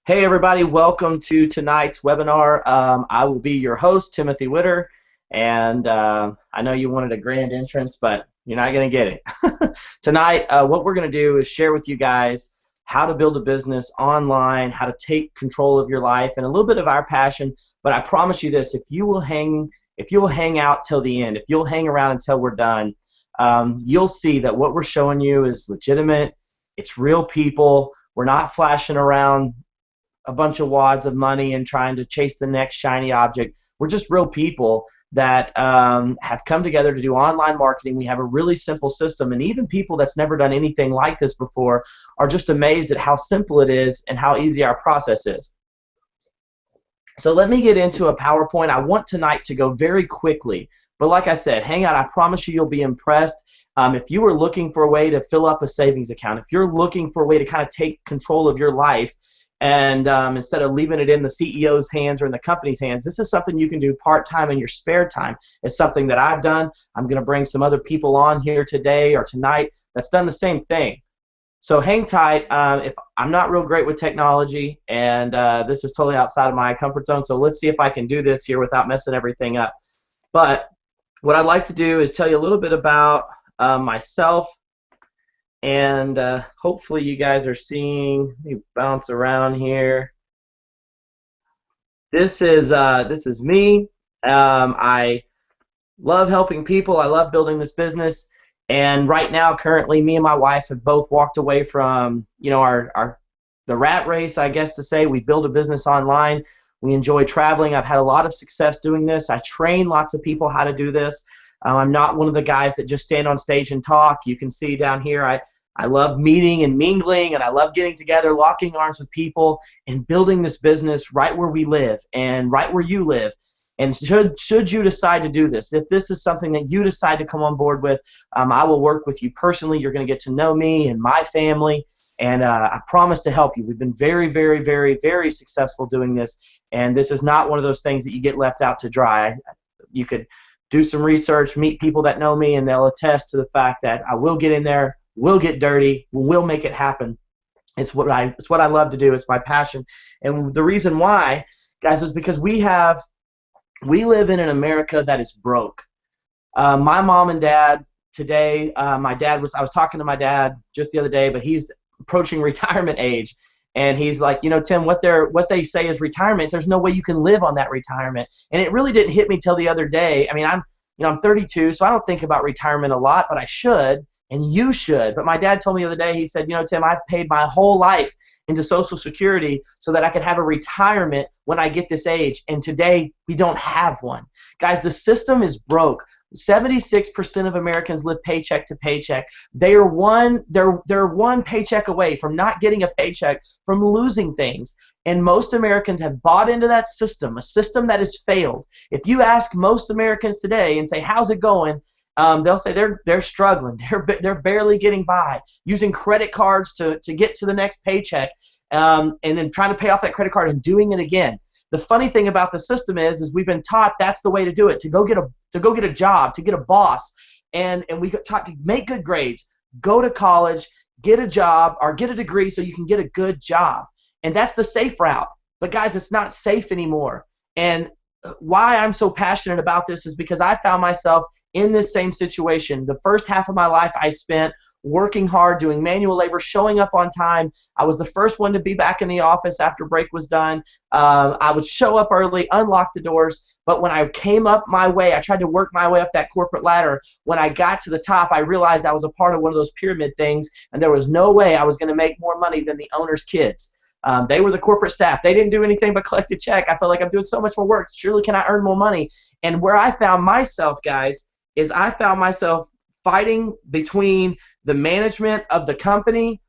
Hey everybody, welcome to tonight's webinar. I will be your host, Timothy Witter, and I know you wanted a grand entrance, but you're not going to get it. Tonight, what we're going to do is share with you guys how to build a business online, how to take control of your life, and a little bit of our passion. But I promise you this: if you will hang out till the end, if you'll hang around until we're done, you'll see that what we're showing you is legitimate. It's real people. We're not flashing around a bunch of wads of money and trying to chase the next shiny object. We're just real people that have come together to do online marketing. We have a really simple system, and even people that's never done anything like this before are just amazed at how simple it is and how easy our process is. So let me get into a PowerPoint. I want tonight to go very quickly, but like I said, hang out. I promise you'll be impressed. If you are looking for a way to fill up a savings account, if you're looking for a way to kind of take control of your life, and instead of leaving it in the CEO's hands or in the company's hands, this is something you can do part-time in your spare time. It's something that I've done. I'm going to bring some other people on here today or tonight that's done the same thing. So hang tight. If I'm not real great with technology, and this is totally outside of my comfort zone, so let's see if I can do this here without messing everything up. But what I'd like to do is tell you a little bit about myself. And hopefully you guys are seeing. Let me bounce around here. This is me. I love helping people. I love building this business. And right now, currently, me and my wife have both walked away from the rat race, I guess to say. We build a business online. We enjoy traveling. I've had a lot of success doing this. I train lots of people how to do this. I'm not one of the guys that just stand on stage and talk. You can see down here I love meeting and mingling, and I love getting together, locking arms with people, and building this business right where we live and right where you live. And should you decide to do this, if this is something that you decide to come on board with, I will work with you personally. You're going to get to know me and my family, and I promise to help you. We've been very, very, very, very successful doing this, and this is not one of those things that you get left out to dry. You could do some research, meet people that know me, and they'll attest to the fact that I will get in there, will get dirty, will make it happen. It's what I love to do. It's my passion. And the reason why, guys, is because we live in an America that is broke. My mom and dad today, I was talking to my dad just the other day, but he's approaching retirement age. And he's like, Tim, what they say is retirement. There's no way you can live on that retirement. And it really didn't hit me till the other day. I mean, I'm 32, so I don't think about retirement a lot, but I should, and you should. But my dad told me the other day, he said, Tim, I've paid my whole life into Social Security so that I could have a retirement when I get this age. And today, we don't have one. Guys, the system is broke. 76% of Americans live paycheck to paycheck. They're one paycheck away from not getting a paycheck, from losing things. And most Americans have bought into that system, a system that has failed. If you ask most Americans today and say, how's it going? They'll say they're struggling. They're barely getting by, using credit cards to get to the next paycheck, and then trying to pay off that credit card and doing it again. The funny thing about the system is we've been taught that's the way to do it, to go get a job, to get a boss, and we got taught to make good grades, go to college, get a job, or get a degree so you can get a good job. And that's the safe route. But guys, it's not safe anymore. And why I'm so passionate about this is because I found myself in this same situation. The first half of my life I spent working hard, doing manual labor, showing up on time. I was the first one to be back in the office after break was done. I would show up early, unlock the doors, but when I came up my way, I tried to work my way up that corporate ladder. When I got to the top, I realized I was a part of one of those pyramid things, and there was no way I was going to make more money than the owner's kids. They were the corporate staff. They didn't do anything but collect a check. I felt like I'm doing so much more work. Surely can I earn more money? And where I found myself, guys, is I found myself fighting between the management of the company,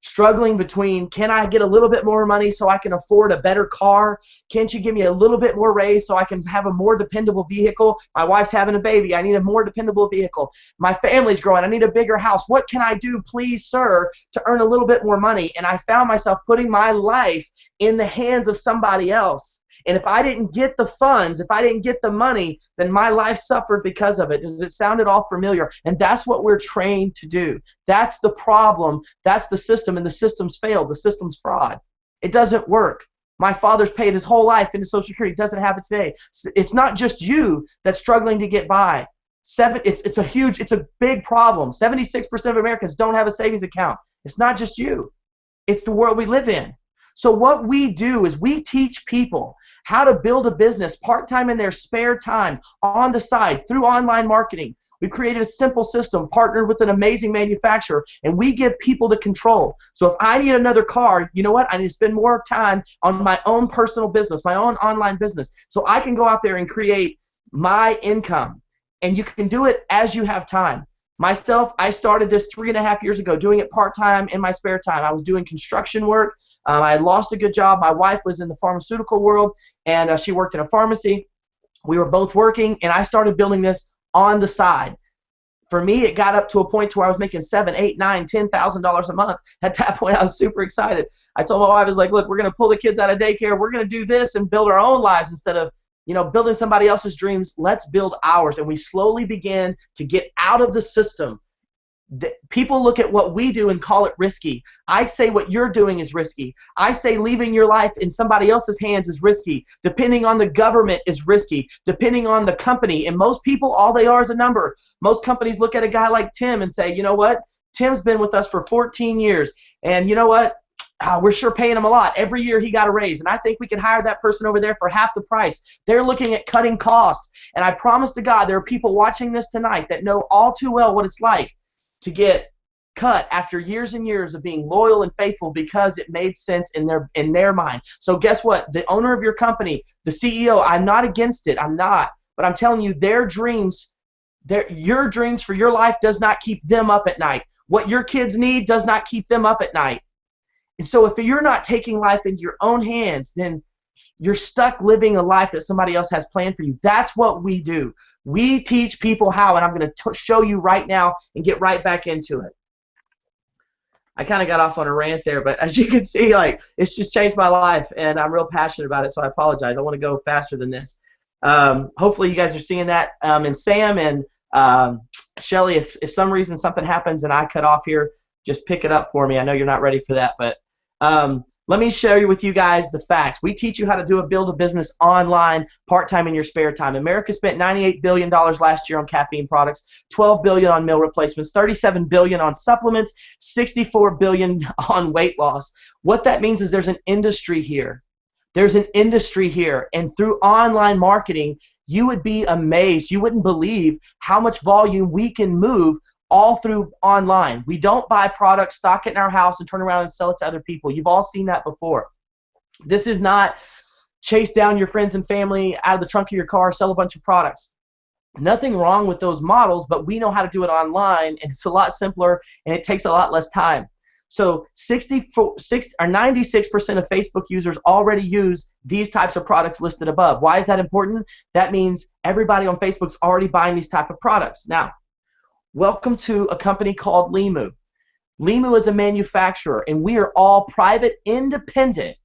struggling between, can I get a little bit more money so I can afford a better car? Can't you give me a little bit more raise so I can have a more dependable vehicle? My wife's having a baby. I need a more dependable vehicle. My family's growing. I need a bigger house. What can I do, please, sir, to earn a little bit more money? And I found myself putting my life in the hands of somebody else. And if I didn't get the funds, if I didn't get the money, then my life suffered because of it. Does it sound at all familiar? And that's what we're trained to do. That's the problem. That's the system, and the system's failed. The system's fraud. It doesn't work. My father's paid his whole life into Social Security. It doesn't happen today. It's not just you that's struggling to get by. It's a big problem. 76% of Americans don't have a savings account. It's not just you. It's the world we live in. So what we do is we teach people how to build a business part-time in their spare time on the side through online marketing. We've created a simple system, partnered with an amazing manufacturer, and we give people the control. So if I need another car, you know what? I need to spend more time on my own personal business, my own online business, so I can go out there and create my income. And you can do it as you have time. Myself, I started this 3.5 years ago, doing it part-time in my spare time. I was doing construction work. I had lost a good job. My wife was in the pharmaceutical world, and she worked in a pharmacy. We were both working, and I started building this on the side. For me, it got up to a point to where I was making $7,000, $8,000, $9,000, $10,000 a month. At that point, I was super excited. I told my wife, I was like, look, we're going to pull the kids out of daycare. We're going to do this and build our own lives instead of building somebody else's dreams. Let's build ours. And we slowly began to get out of the system. People look at what we do and call it risky. I say what you're doing is risky. I say leaving your life in somebody else's hands is risky. Depending on the government is risky. Depending on the company. And most people, all they are is a number. Most companies look at a guy like Tim and say, you know what? Tim's been with us for 14 years. And you know what? We're sure paying him a lot. Every year he got a raise, and I think we could hire that person over there for half the price. They're looking at cutting costs, and I promise to God there are people watching this tonight that know all too well what it's like to get cut after years and years of being loyal and faithful because it made sense in their mind. So guess what? The owner of your company, the CEO, I'm not against it. I'm not. But I'm telling you, your dreams for your life does not keep them up at night. What your kids need does not keep them up at night. And so if you're not taking life into your own hands, then you're stuck living a life that somebody else has planned for you. That's what we do. We teach people how, and I'm going to show you right now and get right back into it. I kind of got off on a rant there, but as you can see, it's just changed my life, and I'm real passionate about it, so I apologize. I want to go faster than this. Hopefully you guys are seeing that. And Sam and Shelly, if some reason something happens and I cut off here, just pick it up for me. I know you're not ready for that, but let me share with you guys the facts. We teach you how to build a business online, part-time in your spare time. America spent $98 billion last year on caffeine products, $12 billion on meal replacements, $37 billion on supplements, $64 billion on weight loss. What that means is there's an industry here. There's an industry here, and through online marketing, you would be amazed. You wouldn't believe how much volume we can move all through online. We don't buy products, stock it in our house, and turn around and sell it to other people. You've all seen that before. This is not chase down your friends and family out of the trunk of your car, sell a bunch of products. Nothing wrong with those models, but we know how to do it online, and it's a lot simpler, and it takes a lot less time. So 96% of Facebook users already use these types of products listed above. Why is that important? That means everybody on Facebook's already buying these type of products. Now, welcome to a company called Limu. Limu is a manufacturer, and we are all private, independent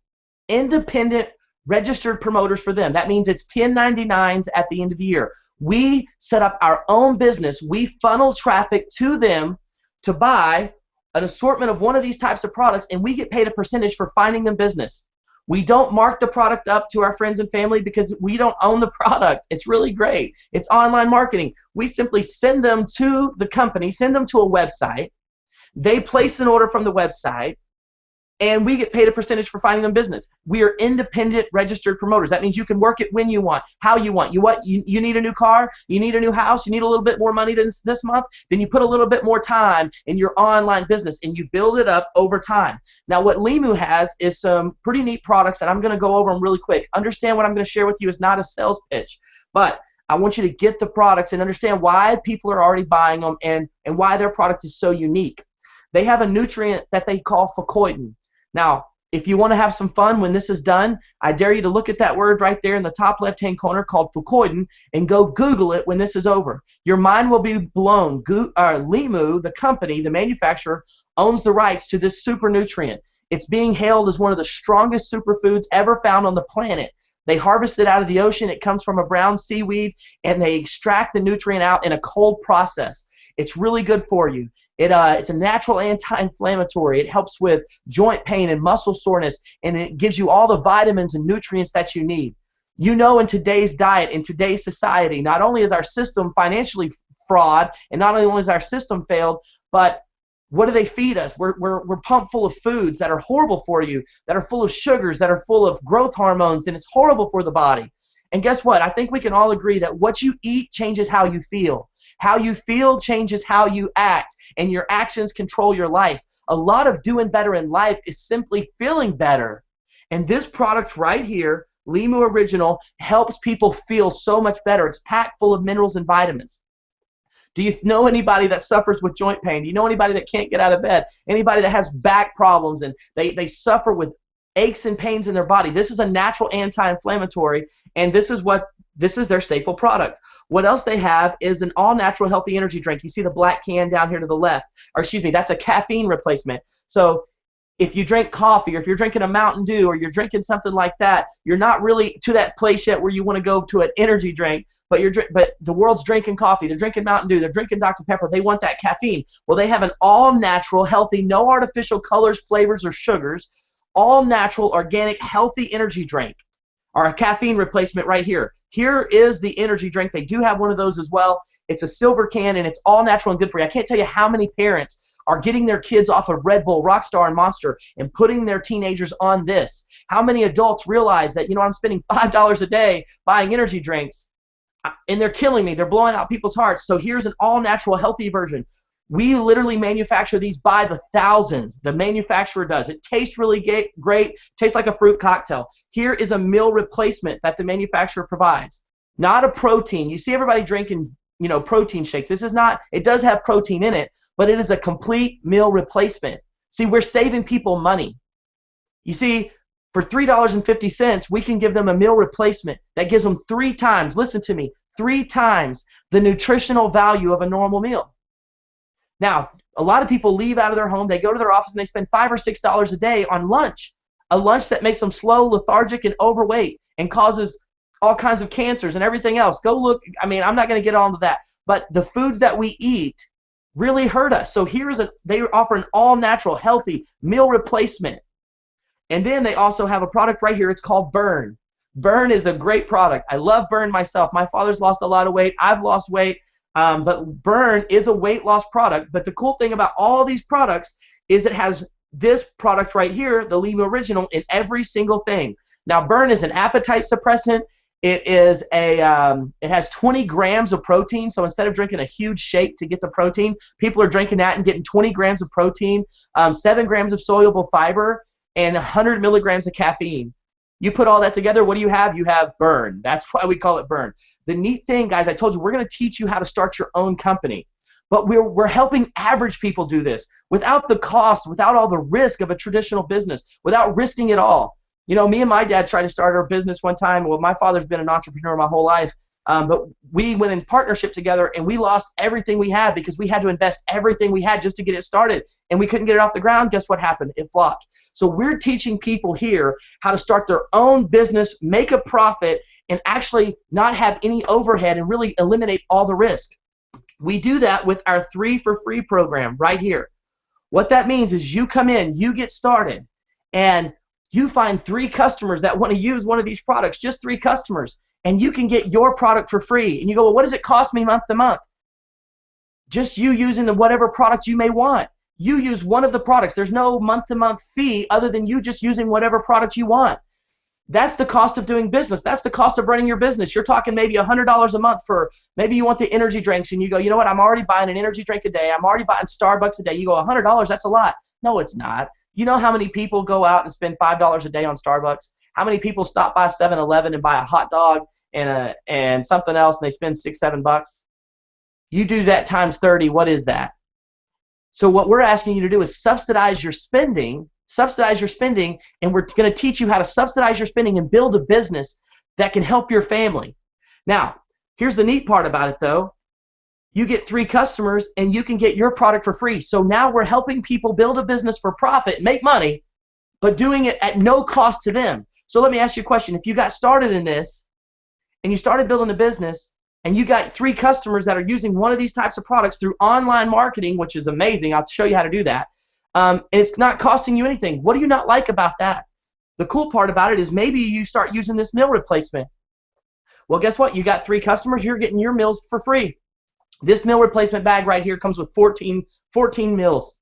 registered promoters for them. That means it's 1099s at the end of the year. We set up our own business. We funnel traffic to them to buy an assortment of one of these types of products, and we get paid a percentage for finding them business. We don't mark the product up to our friends and family because we don't own the product. It's really great. It's online marketing. We simply send them to the company, send them to a website. They place an order from the website, and we get paid a percentage for finding them business. We are independent registered promoters. That means you can work it when you want, how you want. You need a new car, you need a new house, you need a little bit more money than this month, then you put a little bit more time in your online business and you build it up over time. Now what Limu has is some pretty neat products, and I'm going to go over them really quick. Understand what I'm going to share with you is not a sales pitch, but I want you to get the products and understand why people are already buying them and why their product is so unique. They have a nutrient that they call fucoidan. Now, if you want to have some fun when this is done, I dare you to look at that word right there in the top left-hand corner called fucoidan and go Google it when this is over. Your mind will be blown. Limu, the company, the manufacturer, owns the rights to this super nutrient. It's being hailed as one of the strongest superfoods ever found on the planet. They harvest it out of the ocean. It comes from a brown seaweed, and they extract the nutrient out in a cold process. It's really good for you. It's a natural anti-inflammatory. It helps with joint pain and muscle soreness, and it gives you all the vitamins and nutrients that you need. You know, in today's diet, in today's society, not only is our system financially fraud, and not only is our system failed, but what do they feed us? We're pumped full of foods that are horrible for you, that are full of sugars, that are full of growth hormones, and it's horrible for the body. And guess what? I think we can all agree that what you eat changes how you feel. How you feel changes how you act, and your actions control your life. A lot of doing better in life is simply feeling better. And this product right here, Limu Original, helps people feel so much better. It's packed full of minerals and vitamins. Do you know anybody that suffers with joint pain? Do you know anybody that can't get out of bed? Anybody that has back problems and they suffer with aches and pains in their body? This is a natural anti-inflammatory, and this is their staple product. What else they have is an all-natural healthy energy drink. You see the black can down here to the left, or excuse me, that's a caffeine replacement. So if you drink coffee, or if you're drinking a Mountain Dew, or you're drinking something like that, you're not really to that place yet where you want to go to an energy drink, but the world's drinking coffee, they're drinking Mountain Dew, they're drinking Dr. Pepper, they want that caffeine. Well, they have an all-natural, healthy, no artificial colors, flavors, or sugars, all-natural, organic, healthy energy drink, or a caffeine replacement right here. Here is the energy drink. They do have one of those as well. It's a silver can, and it's all natural and good for you. I can't tell you how many parents are getting their kids off of Red Bull, Rockstar, and Monster and putting their teenagers on this. How many adults realize that, you know, I'm spending $5 a day buying energy drinks, and they're killing me. They're blowing out people's hearts. So here's an all-natural, healthy version. We literally manufacture these by the thousands. The manufacturer does. It tastes really great. Tastes like a fruit cocktail. Here is a meal replacement that the manufacturer provides. Not a protein. You see everybody drinking, you know, protein shakes. This is not, it does have protein in it, but it is a complete meal replacement. See, we're saving people money. You see, for $3.50, we can give them a meal replacement that gives them 3 times, listen to me, 3 times the nutritional value of a normal meal. Now, a lot of people leave out of their home, they go to their office, and they spend $5 or $6 a day on lunch, a lunch that makes them slow, lethargic, and overweight, and causes all kinds of cancers and everything else. Go look, I mean, I'm not going to get on to that, but the foods that we eat really hurt us. So they offer an all-natural, healthy meal replacement. And then they also have a product right here. It's called Burn. Burn is a great product. I love Burn myself. My father's lost a lot of weight. I've lost weight. But Burn is a weight loss product. But the cool thing about all these products is it has this product right here, the Limu Original, in every single thing. Now, Burn is an appetite suppressant. It has 20 grams of protein. So instead of drinking a huge shake to get the protein, people are drinking that and getting 20 grams of protein, 7 grams of soluble fiber, and 100 milligrams of caffeine. You put all that together, what do you have? You have Burn. That's why we call it Burn. The neat thing, guys, I told you, we're going to teach you how to start your own company. But we're helping average people do this without the cost, without all the risk of a traditional business, without risking it all. You know, me and my dad tried to start our business one time. Well, my father's been an entrepreneur my whole life. But we went in partnership together, and we lost everything we had because we had to invest everything we had just to get it started, and we couldn't get it off the ground. Guess what happened? It flopped. So we're teaching people here how to start their own business, make a profit, and actually not have any overhead and really eliminate all the risk. We do that with our 3 for Free program right here. What that means is you come in, you get started, and you find 3 customers that want to use one of these products, just 3 customers. And you can get your product for free. And you go, well, what does it cost me month to month? Just you using whatever product you may want. You use one of the products. There's no month-to-month fee other than you just using whatever product you want. That's the cost of doing business. That's the cost of running your business. You're talking maybe $100 a month for, maybe you want the energy drinks, and you go, you know what, I'm already buying an energy drink a day. I'm already buying Starbucks a day. You go, $100, that's a lot. No, it's not. You know how many people go out and spend $5 a day on Starbucks? How many people stop by 7-Eleven and buy a hot dog and something else, and they spend $6-7? You do that times 30, what is that? So what we're asking you to do is subsidize your spending, and we're going to teach you how to subsidize your spending and build a business that can help your family. Now, here's the neat part about it though. You get 3 customers and you can get your product for free. So now we're helping people build a business for profit, make money, but doing it at no cost to them. So let me ask you a question. If you got started in this and you started building a business and you got 3 customers that are using one of these types of products through online marketing, which is amazing. I'll show you how to do that. And it's not costing you anything. What do you not like about that? The cool part about it is maybe you start using this meal replacement. Well, guess what? You got 3 customers. You're getting your meals for free. This meal replacement bag right here comes with 14 meals.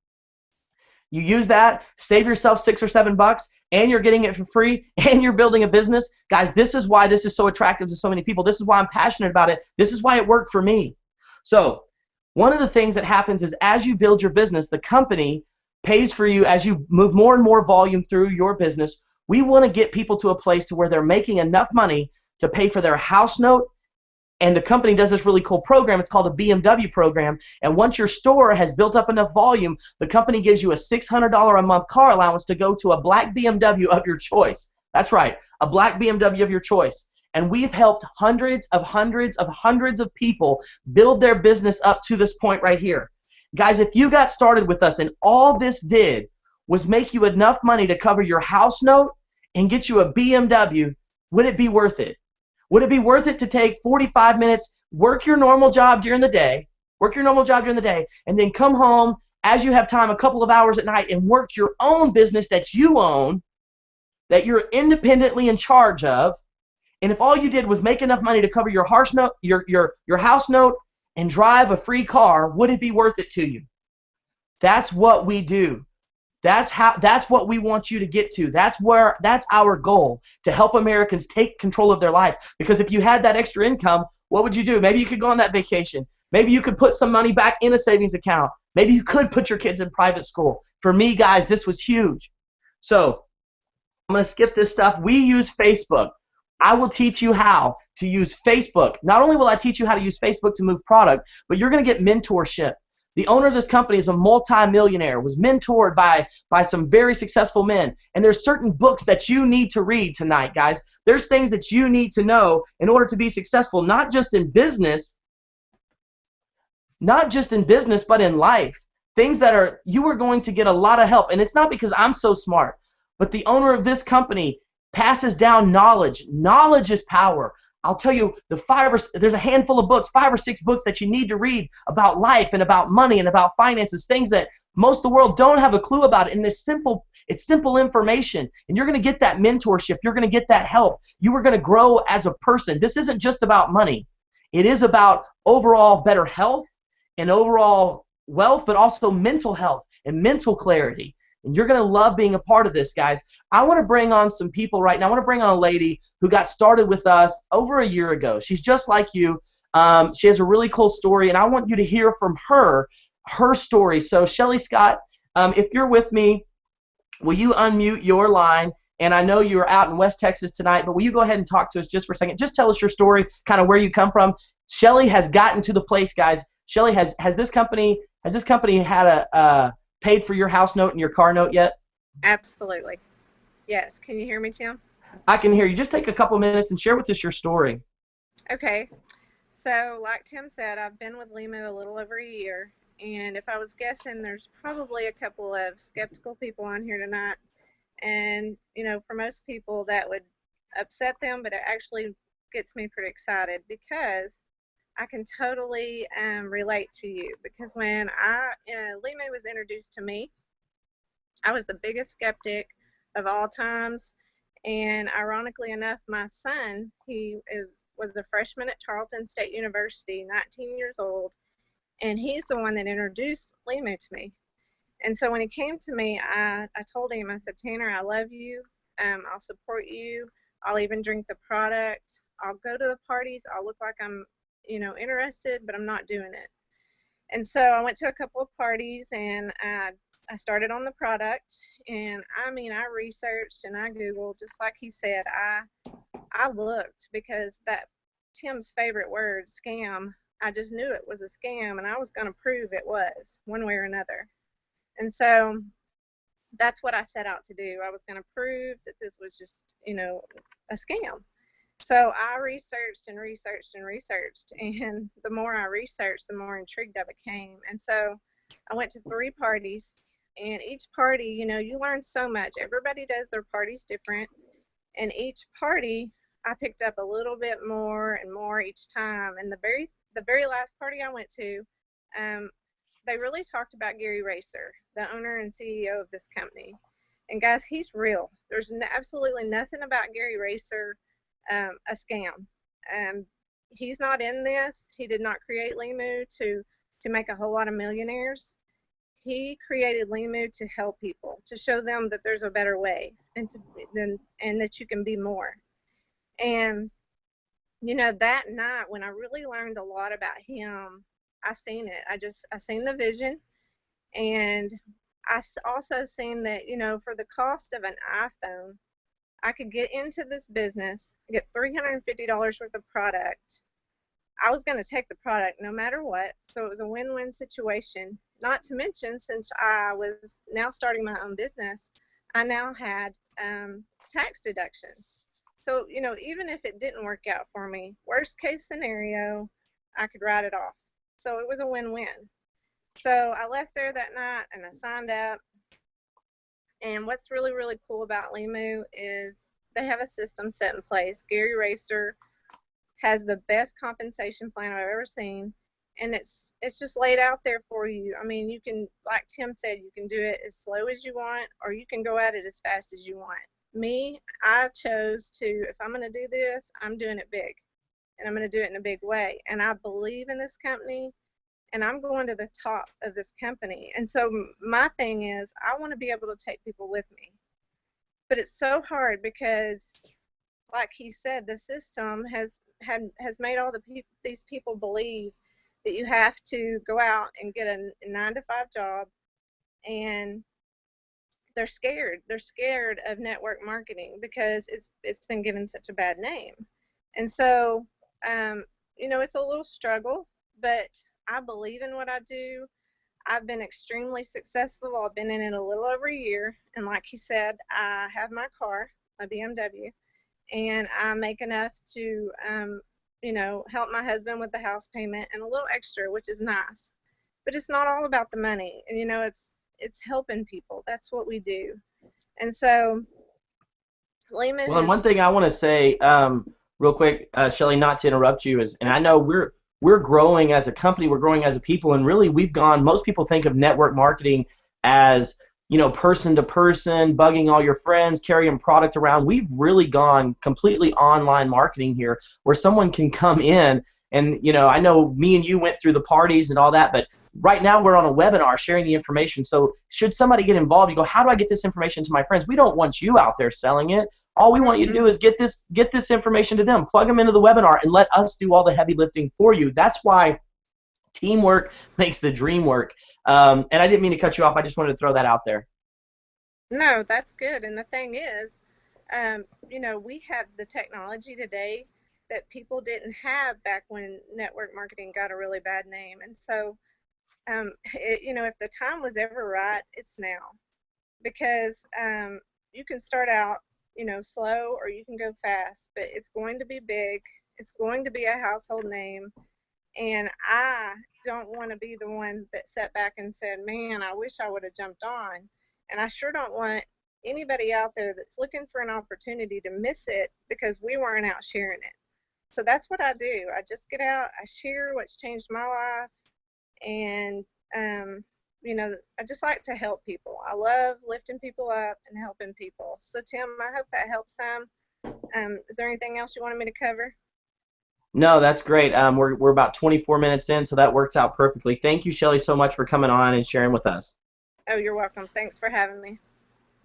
You use that, save yourself $6 or $7, and you're getting it for free, and you're building a business. Guys, this is why this is so attractive to so many people. This is why I'm passionate about it. This is why it worked for me. So one of the things that happens is as you build your business, the company pays for you as you move more and more volume through your business. We want to get people to a place to where they're making enough money to pay for their house note. And the company does this really cool program. It's called a BMW program. And once your store has built up enough volume, the company gives you a $600 a month car allowance to go to a black BMW of your choice. That's right, a black BMW of your choice. And we've helped hundreds of people build their business up to this point right here. Guys, if you got started with us and all this did was make you enough money to cover your house note and get you a BMW, would it be worth it? Would it be worth it to take 45 minutes, work your normal job during the day, and then come home as you have time a couple of hours at night and work your own business that you own, that you're independently in charge of, and if all you did was make enough money to cover your house note and drive a free car, would it be worth it to you? That's what we do. That's what we want you to get to. That's our goal, to help Americans take control of their life. Because if you had that extra income, what would you do? Maybe you could go on that vacation. Maybe you could put some money back in a savings account. Maybe you could put your kids in private school. For me, guys, this was huge. So I'm going to skip this stuff. We use Facebook. I will teach you how to use Facebook. Not only will I teach you how to use Facebook to move product, but you're going to get mentorship. The owner of this company is a multi-millionaire, was mentored by some very successful men. And there's certain books that you need to read tonight, guys. There's things that you need to know in order to be successful, not just in business, but in life. Things that you are going to get a lot of help. And it's not because I'm so smart, but the owner of this company passes down knowledge. Knowledge is power. I'll tell you, there's a handful of books, 5 or 6 books that you need to read about life and about money and about finances, things that most of the world don't have a clue about it. And it's simple information. And you're going to get that mentorship. You're going to get that help. You are going to grow as a person. This isn't just about money. It is about overall better health and overall wealth, but also mental health and mental clarity. And you're going to love being a part of this, guys. I want to bring on some people right now. I want to bring on a lady who got started with us over a year ago. She's just like you. She has a really cool story, and I want you to hear from her story. So, Shelly Scott, if you're with me, will you unmute your line? And I know you're out in West Texas tonight, but will you go ahead and talk to us just for a second? Just tell us your story, kind of where you come from. Shelly has gotten to the place, guys. Shelly, has this company had paid for your house note and your car note yet? Absolutely. Yes. Can you hear me, Tim? I can hear you. Just take a couple minutes and share with us your story. Okay. So, like Tim said, I've been with Limu a little over a year, and if I was guessing, there's probably a couple of skeptical people on here tonight. And, for most people, that would upset them, but it actually gets me pretty excited because I can totally relate to you, because when Limu was introduced to me, I was the biggest skeptic of all times. And ironically enough, my son, was the freshman at Tarleton State University, 19 years old, and he's the one that introduced Limu to me. And so when he came to me, I told him, I said, Tanner, I love you. I'll support you. I'll even drink the product. I'll go to the parties. I'll look like I'm interested, but I'm not doing it. And so I went to a couple of parties, and I started on the product, and I researched and I Googled, just like he said. I looked, because that Tim's favorite word, scam, I just knew it was a scam, and I was going to prove it was, one way or another. And so that's what I set out to do. I was going to prove that this was just, a scam. So I researched and researched and researched, and the more I researched, the more intrigued I became. And so I went to 3 parties, and each party, you learn so much. Everybody does their parties different, and each party I picked up a little bit more and more each time. And the very last party I went to, um, they really talked about Gary Racer, the owner and CEO of this company. And guys, he's real. There's absolutely nothing about Gary Racer a scam. Um, he's not in this. He did not create Limu to make a whole lot of millionaires. He created Limu to help people, to show them that there's a better way, and that you can be more. And that night when I really learned a lot about him, I seen it. I seen the vision, and also seen that for the cost of an iPhone, I could get into this business, get $350 worth of product. I was going to take the product no matter what, so it was a win-win situation. Not to mention, since I was now starting my own business, I now had tax deductions. So, even if it didn't work out for me, worst case scenario, I could write it off. So it was a win-win. So I left there that night and I signed up. And what's really, really cool about Limu is they have a system set in place. Gary Racer has the best compensation plan I've ever seen, and it's just laid out there for you. I mean, you can, like Tim said, you can do it as slow as you want, or you can go at it as fast as you want. Me, I chose to, if I'm going to do this, I'm doing it big, and I'm going to do it in a big way. And I believe in this company, and I'm going to the top of this company. And so my thing is, I want to be able to take people with me. But it's so hard because, like he said, the system has made all these people believe that you have to go out and get a 9-to-5 job, and they're scared. They're scared of network marketing because it's been given such a bad name. And so, it's a little struggle, but I believe in what I do. I've been extremely successful. I've been in it a little over a year, and like he said, I have my car, my BMW, and I make enough to, help my husband with the house payment and a little extra, which is nice. But it's not all about the money, and it's helping people. That's what we do. And so, Lehman Well, and has. one thing I want to say real quick, Shelly, not to interrupt you, is, and I know we're growing as a company, we're growing as a people, and really we've gone. Most people think of network marketing as person to person, bugging all your friends, carrying product around. We've really gone completely online marketing here, where someone can come in and I know me and you went through the parties and all that, but right now we're on a webinar sharing the information. So should somebody get involved, you go, how do I get this information to my friends? We don't want you out there selling it. All we want you to do is get this information to them, plug them into the webinar, and let us do all the heavy lifting for you. That's why teamwork makes the dream work. And I didn't mean to cut you off. I just wanted to throw that out there. No, that's good. And the thing is, we have the technology today that people didn't have back when network marketing got a really bad name. And so, if the time was ever right, it's now. Because you can start out, slow, or you can go fast, but it's going to be big. It's going to be a household name. And I don't want to be the one that sat back and said, man, I wish I would have jumped on. And I sure don't want anybody out there that's looking for an opportunity to miss it because we weren't out sharing it. So that's what I do. I just get out, I share what's changed my life, and, I just like to help people. I love lifting people up and helping people. So, Tim, I hope that helps some. Is there anything else you wanted me to cover? No, that's great. We're about 24 minutes in, so that works out perfectly. Thank you, Shelly, so much for coming on and sharing with us. Oh, you're welcome. Thanks for having me.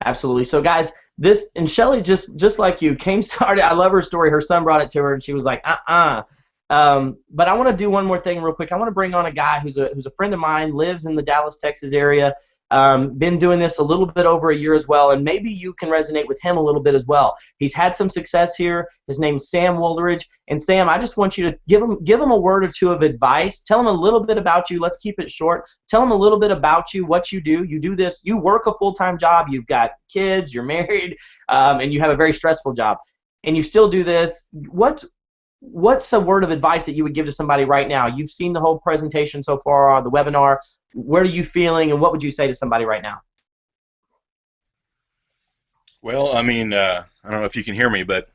Absolutely. So, guys, this and Shelly, just like you, came started. I love her story. Her son brought it to her, and she was like, But I want to do one more thing real quick. I want to bring on a guy who's a friend of mine, lives in the Dallas, Texas area. Been doing this a little bit over a year as well, and maybe you can resonate with him a little bit as well. He's had some success here. His name's Sam Woolridge. And Sam, I just want you to give him a word or two of advice. Tell him a little bit about you. Let's keep it short. Tell him a little bit about you, what you do. You do this. You work a full-time job. You've got kids. You're married, and you have a very stressful job, and you still do this. What's a word of advice that you would give to somebody right now? You've seen the whole presentation so far, the webinar. What are you feeling, and what would you say to somebody right now? Well, I mean, I don't know if you can hear me, but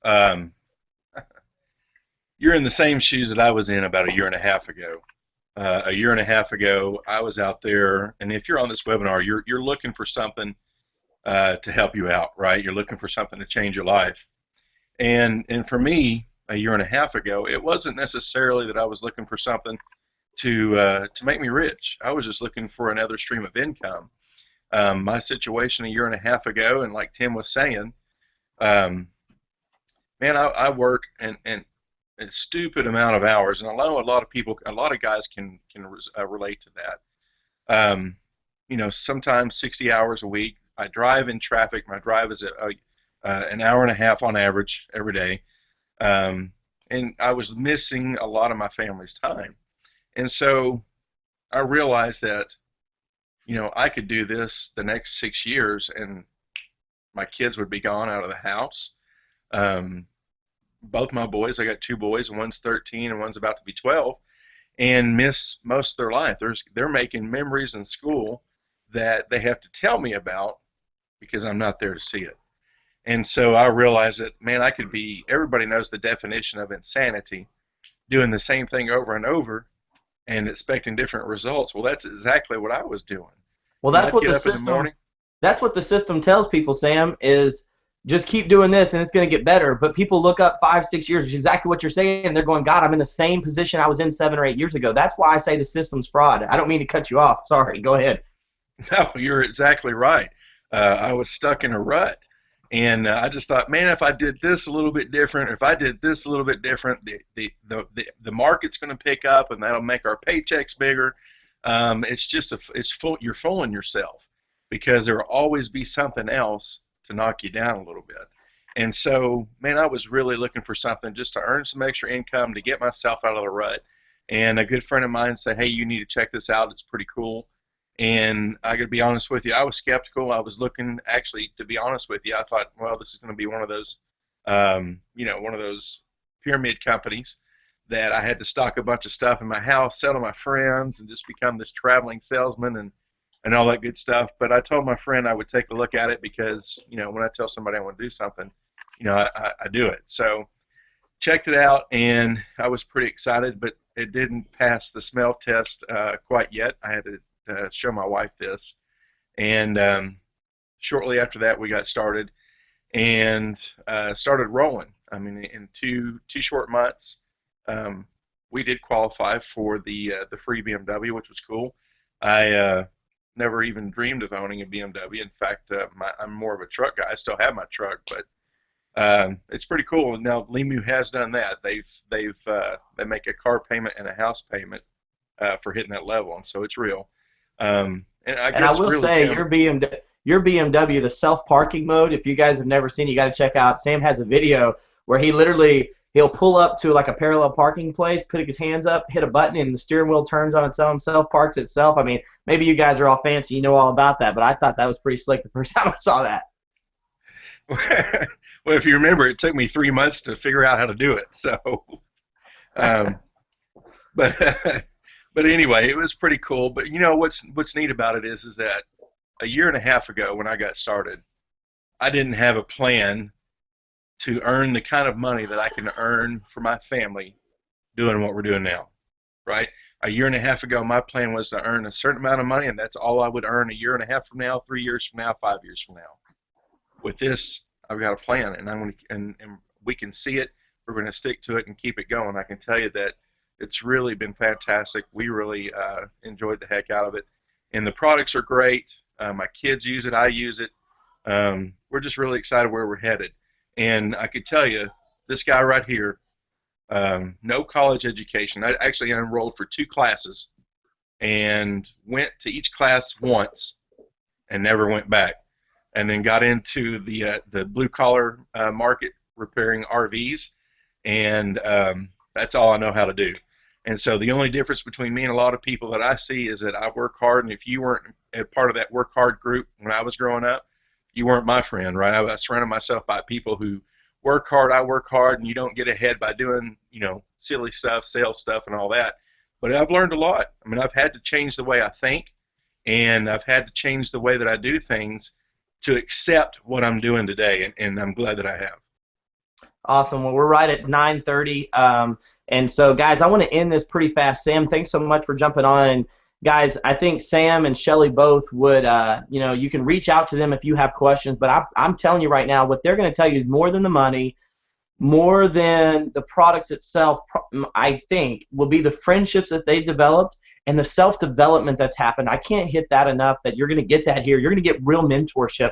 Um, you're in the same shoes that I was in about a year and a half ago. A year and a half ago, I was out there, and if you're on this webinar, you're looking for something to help you out, right? You're looking for something to change your life. And for me, a year and a half ago, it wasn't necessarily that I was looking for something to make me rich. I was just looking for another stream of income. My situation a year and a half ago, and like Tim was saying, um, man, I work and a stupid amount of hours, and I know a lot of people, a lot of guys can relate to that. You know, sometimes 60 hours a week. I drive in traffic. My drive is an hour and a half on average every day, and I was missing a lot of my family's time. And so I realized that, you know, I could do this the next 6 years, and my kids would be gone out of the house. Um, both my boys, I got two boys, and one's 13 and one's about to be 12, and miss most of their life. They're making memories in school that they have to tell me about because I'm not there to see it. And so I realized that, man, I could be, everybody knows the definition of insanity, doing the same thing over and over and expecting different results. Well, that's exactly what I was doing. Well, You know, I'd get up in the morning. that's what the system tells people, Sam, is just keep doing this and it's going to get better. But people look up 5, 6 years, which is exactly what you're saying. They're going, God, I'm in the same position I was in 7 or 8 years ago. That's why I say the system's fraud. I don't mean to cut you off. Sorry. Go ahead. No, you're exactly right. I was stuck in a rut. And I just thought, man, if I did this a little bit different, if I did this a little bit different, the market's going to pick up, and that'll make our paychecks bigger. It's just you're fooling yourself, because there will always be something else to knock you down a little bit. And so, man, I was really looking for something just to earn some extra income to get myself out of the rut. And a good friend of mine said, hey, you need to check this out. It's pretty cool. And I got to be honest with you, I was skeptical. I was looking, actually, to be honest with you, I thought, well, this is going to be one of those, you know, one of those pyramid companies that I had to stock a bunch of stuff in my house, sell to my friends, and just become this traveling salesman and all that good stuff. But I told my friend I would take a look at it because, you know, when I tell somebody I want to do something, you know, I do it. So checked it out, and I was pretty excited, but it didn't pass the smell test quite yet. I had to show my wife this, and shortly after that we got started and started rolling. I mean, in two short months, we did qualify for the free BMW, which was cool. I never even dreamed of owning a BMW. In fact, I'm more of a truck guy. I still have my truck, but it's pretty cool. Now Limu has done that. They make a car payment and a house payment for hitting that level, and so it's real. And I will really, say your BMW, the self-parking mode, if you guys have never seen it, you got to check out. Sam has a video where he'll pull up to like a parallel parking place, put his hands up, hit a button, and the steering wheel turns on its own, self-parks itself. I mean, maybe you guys are all fancy, you know all about that, but I thought that was pretty slick the first time I saw that. well, if you remember, it took me 3 months to figure out how to do it. So, but but anyway, it was pretty cool. But you know what's neat about it is that a year and a half ago when I got started, I didn't have a plan to earn the kind of money that I can earn for my family doing what we're doing now, right? A year and a half ago, my plan was to earn a certain amount of money, and that's all I would earn a year and a half from now, 3 years from now, 5 years from now. With this, I've got a plan, and I'm going to, and we can see it. We're going to stick to it and keep it going. I can tell you that it's really been fantastic. We really enjoyed the heck out of it, and the products are great. My kids use it. I use it. We're just really excited where we're headed. And I could tell you, this guy right here, no college education. I actually enrolled for 2 classes and went to each class once and never went back. And then got into the blue-collar market repairing RVs, and that's all I know how to do. And so the only difference between me and a lot of people that I see is that I work hard, and if you weren't a part of that work hard group when I was growing up, you weren't my friend, right? I surrounded myself by people who work hard, I work hard, and you don't get ahead by doing, you know, silly stuff, sales stuff, and all that. But I've learned a lot. I mean, I've had to change the way I think, and I've had to change the way that I do things to accept what I'm doing today, and I'm glad that I have. Awesome. Well, we're right at 9:30. And so, guys, I want to end this pretty fast. Sam, thanks so much for jumping on. And guys, I think Sam and Shelly both would, you can reach out to them if you have questions. But I'm telling you right now, what they're going to tell you more than the money, more than the products itself, I think, will be the friendships that they've developed and the self-development that's happened. I can't hit that enough that you're going to get that here. You're going to get real mentorship,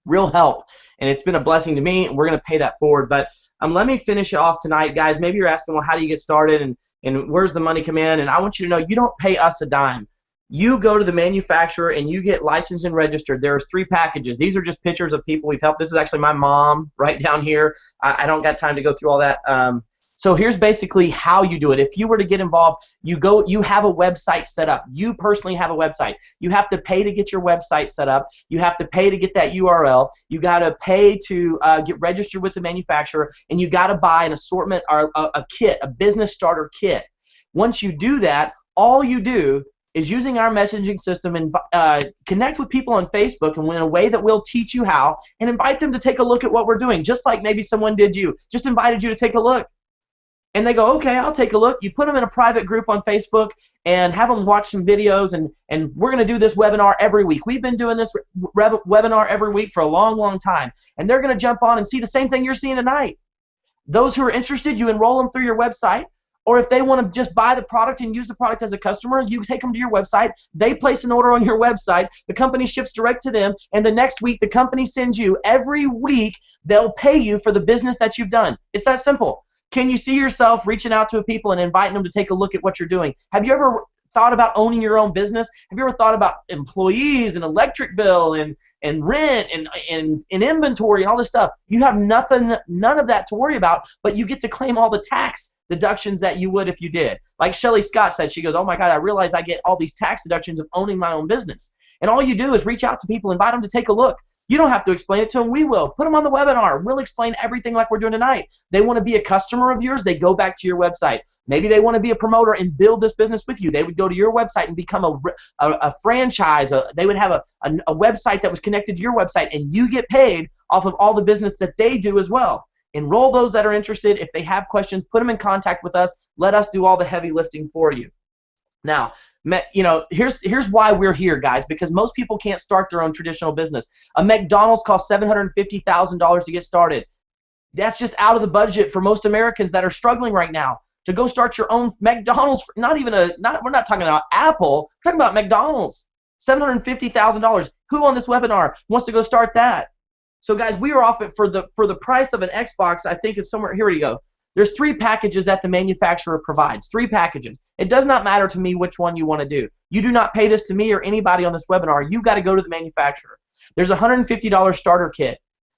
real help, and it's been a blessing to me, and we're going to pay that forward. But let me finish it off tonight, guys. Maybe you're asking, well, how do you get started, and where's the money come in? And I want you to know you don't pay us a dime. You go to the manufacturer and you get licensed and registered. There's 3 packages. These are just pictures of people we've helped. This is actually my mom right down here. I don't got time to go through all that. So here's basically how you do it. If you were to get involved, you have a website set up. You personally have a website. You have to pay to get your website set up. You have to pay to get that URL. You got to pay to get registered with the manufacturer, and you got to buy an assortment or a kit, a business starter kit. Once you do that, all you do is using our messaging system and connect with people on Facebook in a way that we'll teach you how, and invite them to take a look at what we're doing, just like maybe someone did you, just invited you to take a look. And they go, okay, I'll take a look. You put them in a private group on Facebook and have them watch some videos, and we're going to do this webinar every week. We've been doing this webinar every week for a long, long time, and they're going to jump on and see the same thing you're seeing tonight. Those who are interested, you enroll them through your website, or if they want to just buy the product and use the product as a customer, you take them to your website, they place an order on your website, the company ships direct to them, and the next week the company sends you, every week they'll pay you for the business that you've done. It's that simple. Can you see yourself reaching out to people and inviting them to take a look at what you're doing? Have you ever thought about owning your own business? Have you ever thought about employees and electric bill and rent and inventory and all this stuff? You have none of that to worry about, but you get to claim all the tax deductions that you would if you did. Like Shelly Scott said, she goes, oh my God, I realized I get all these tax deductions of owning my own business. And all you do is reach out to people, invite them to take a look. You don't have to explain it to them. We will. Put them on the webinar. We'll explain everything like we're doing tonight. They want to be a customer of yours, they go back to your website. Maybe they want to be a promoter and build this business with you. They would go to your website and become a franchise. They would have a website that was connected to your website, and you get paid off of all the business that they do as well. Enroll those that are interested. If they have questions, put them in contact with us. Let us do all the heavy lifting for you. Now, here's why we're here, guys, because most people can't start their own traditional business. A McDonald's costs $750,000 to get started. That's just out of the budget for most Americans that are struggling right now. To go start your own McDonald's, we're not talking about Apple, we're talking about McDonald's. $750,000. Who on this webinar wants to go start that? So guys, we are off it for the price of an Xbox. I think it's somewhere, here we go. There's 3 packages that the manufacturer provides. 3 packages. It does not matter to me which one you want to do. You do not pay this to me or anybody on this webinar. You got to go to the manufacturer. There's a $150 starter kit.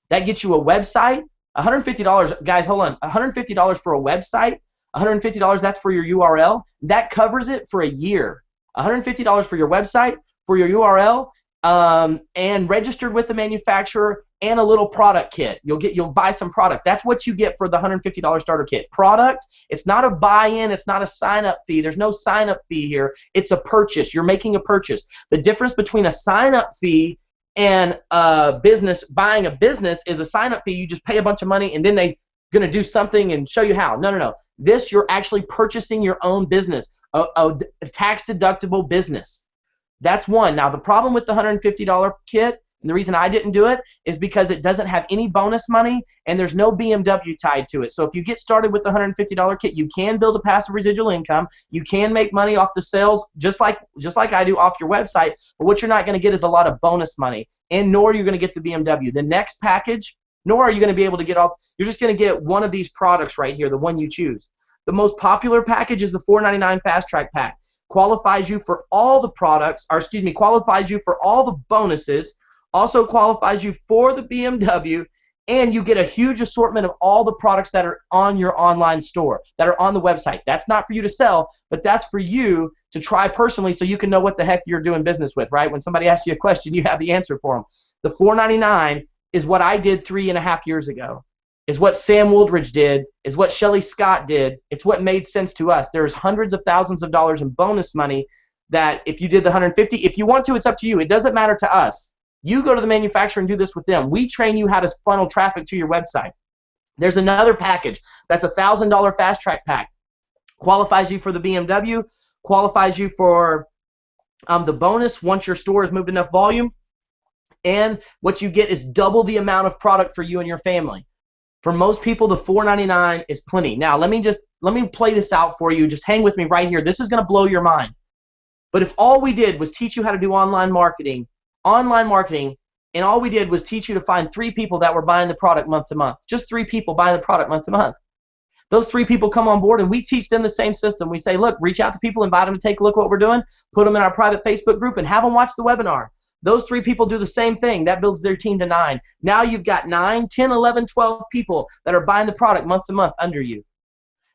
That gets you a website. $150, guys, hold on. $150 for a website. $150, that's for your URL. That covers it for a year. $150 for your website, for your URL, and registered with the manufacturer, and a little product kit. You'll buy some product. That's what you get for the $150 starter kit. Product, it's not a buy-in, it's not a sign-up fee. There's no sign-up fee here. It's a purchase. You're making a purchase. The difference between a sign-up fee and buying a business is a sign-up fee. You just pay a bunch of money and then they're going to do something and show you how. No. This, you're actually purchasing your own business, a tax-deductible business. That's one. Now, the problem with the $150 kit, and the reason I didn't do it, is because it doesn't have any bonus money and there's no BMW tied to it. So if you get started with the $150 kit, you can build a passive residual income. You can make money off the sales just like I do off your website, but what you're not going to get is a lot of bonus money, and nor are you going to get the BMW. The next package, nor are you going to be able to get all, you're just going to get one of these products right here, the one you choose. The most popular package is the $4.99 Fast Track Pack. Qualifies you for all the products, qualifies you for all the bonuses, also qualifies you for the BMW, and you get a huge assortment of all the products that are on your online store, that are on the website. That's not for you to sell, but that's for you to try personally so you can know what the heck you're doing business with, right? When somebody asks you a question, you have the answer for them. The $4.99 is what I did 3.5 years ago, is what Sam Wooldridge did, is what Shelly Scott did. It's what made sense to us. There's hundreds of thousands of dollars in bonus money that if you did the 150, if you want to, it's up to you. It doesn't matter to us. You go to the manufacturer and do this with them. We train you how to funnel traffic to your website. There's another package that's $1,000 fast track pack. Qualifies you for the BMW, qualifies you for the bonus once your store has moved enough volume, and what you get is double the amount of product for you and your family. For most people, the $4.99 is plenty. Now, let me play this out for you. Just hang with me right here. This is going to blow your mind. But if all we did was teach you how to do online marketing, and all we did was teach you to find 3 people that were buying the product month to month, just 3 people buying the product month to month. Those 3 people come on board, and we teach them the same system. We say, look, reach out to people, invite them to take a look at what we're doing, put them in our private Facebook group, and have them watch the webinar. Those 3 people do the same thing. That builds their team to 9. Now you've got 9, 10, 11, 12 people that are buying the product month to month under you.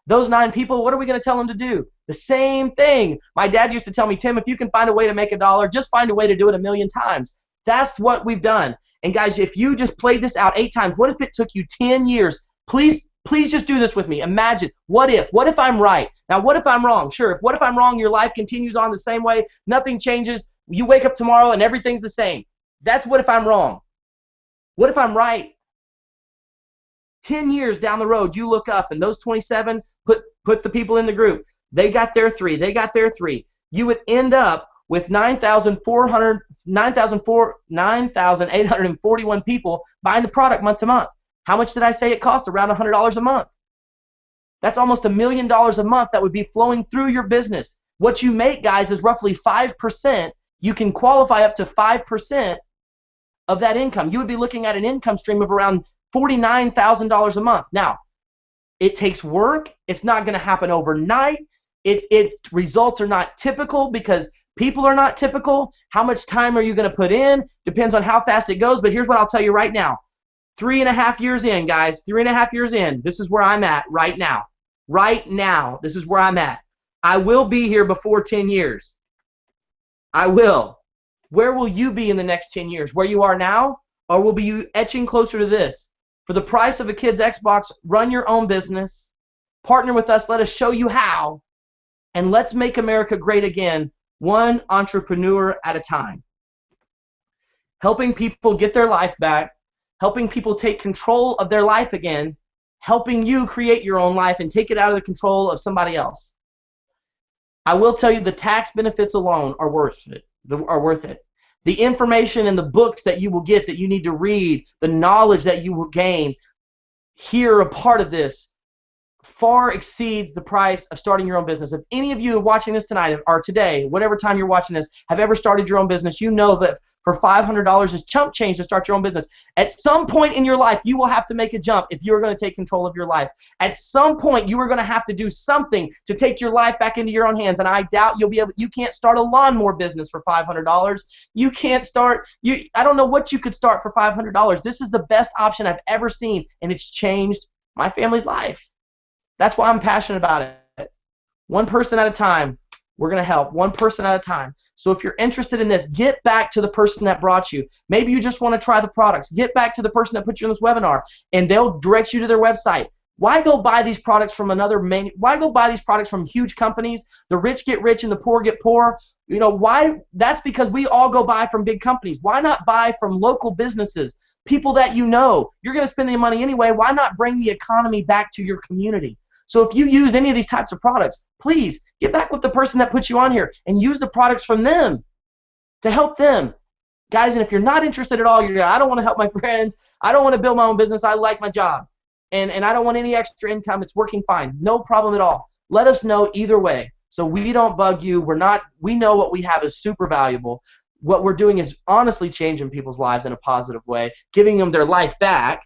Those 9 people, what are we going to tell them to do? The same thing. My dad used to tell me, Tim, if you can find a way to make $1, just find a way to do it 1,000,000 times. That's what we've done. And guys, if you just played this out 8 times, what if it took you 10 years? Please just do this with me. Imagine, what if I'm right? Now, what if I'm wrong? Sure, what if I'm wrong? Your life continues on the same way. Nothing changes. You wake up tomorrow and everything's the same. That's what if I'm wrong. What if I'm right? 10 years down the road, you look up and those 27, put the people in the group. They got their 3. They got their 3. You would end up with 9,841 people buying the product month to month. How much did I say it costs? Around $100 a month. That's almost $1 million a month that would be flowing through your business. What you make, guys, is roughly 5%. You can qualify up to 5% of that income. You would be looking at an income stream of around $49,000 a month. Now, it takes work. It's not going to happen overnight. Results are not typical because people are not typical. How much time are you going to put in? Depends on how fast it goes. But here's what I'll tell you right now. 3.5 years in, guys. 3.5 years in. This is where I'm at right now. Right now, this is where I'm at. I will be here before 10 years. I will. Where will you be in the next 10 years? Where you are now? Or will you be etching closer to this? For the price of a kid's Xbox, run your own business. Partner with us. Let us show you how. And let's make America great again, one entrepreneur at a time. Helping people get their life back. Helping people take control of their life again. Helping you create your own life and take it out of the control of somebody else. I will tell you the tax benefits alone are worth it. The information and the books that you will get that you need to read, the knowledge that you will gain, here a part of this far exceeds the price of starting your own business. If any of you watching this tonight or today, whatever time you're watching this, have ever started your own business, you know that for $500 is chump change to start your own business. At some point in your life, you will have to make a jump if you're going to take control of your life. At some point, you are going to have to do something to take your life back into your own hands, and I doubt you'll be able. You can't start a lawnmower business for $500. You can't start. I don't know what you could start for $500. This is the best option I've ever seen, and it's changed my family's life. That's why I'm passionate about it. One person at a time, we're going to help. One person at a time. So if you're interested in this, get back to the person that brought you. Maybe you just want to try the products. Get back to the person that put you in this webinar, and they'll direct you to their website. Why go buy these products from why go buy these products from huge companies? The rich get rich and the poor get poor. You know why? That's because we all go buy from big companies. Why not buy from local businesses, people that you know? You're going to spend the money anyway. Why not bring the economy back to your community? So if you use any of these types of products, please get back with the person that put you on here and use the products from them to help them. Guys, and if you're not interested at all, you're I don't want to help my friends. I don't want to build my own business. I like my job. And I don't want any extra income. It's working fine. No problem at all. Let us know either way so we don't bug you. We know what we have is super valuable. What we're doing is honestly changing people's lives in a positive way, giving them their life back.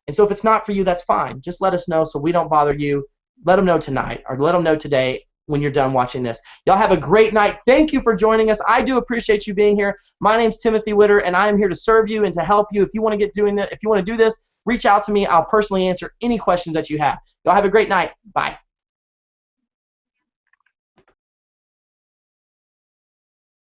And so if it's not for you, that's fine. Just let us know so we don't bother you. Let them know tonight or let them know today when you're done watching this. Y'all have a great night. Thank you for joining us. I do appreciate you being here. My name's Timothy Witter, and I am here to serve you and to help you. If you want to do this, reach out to me. I'll personally answer any questions that you have. Y'all have a great night. Bye.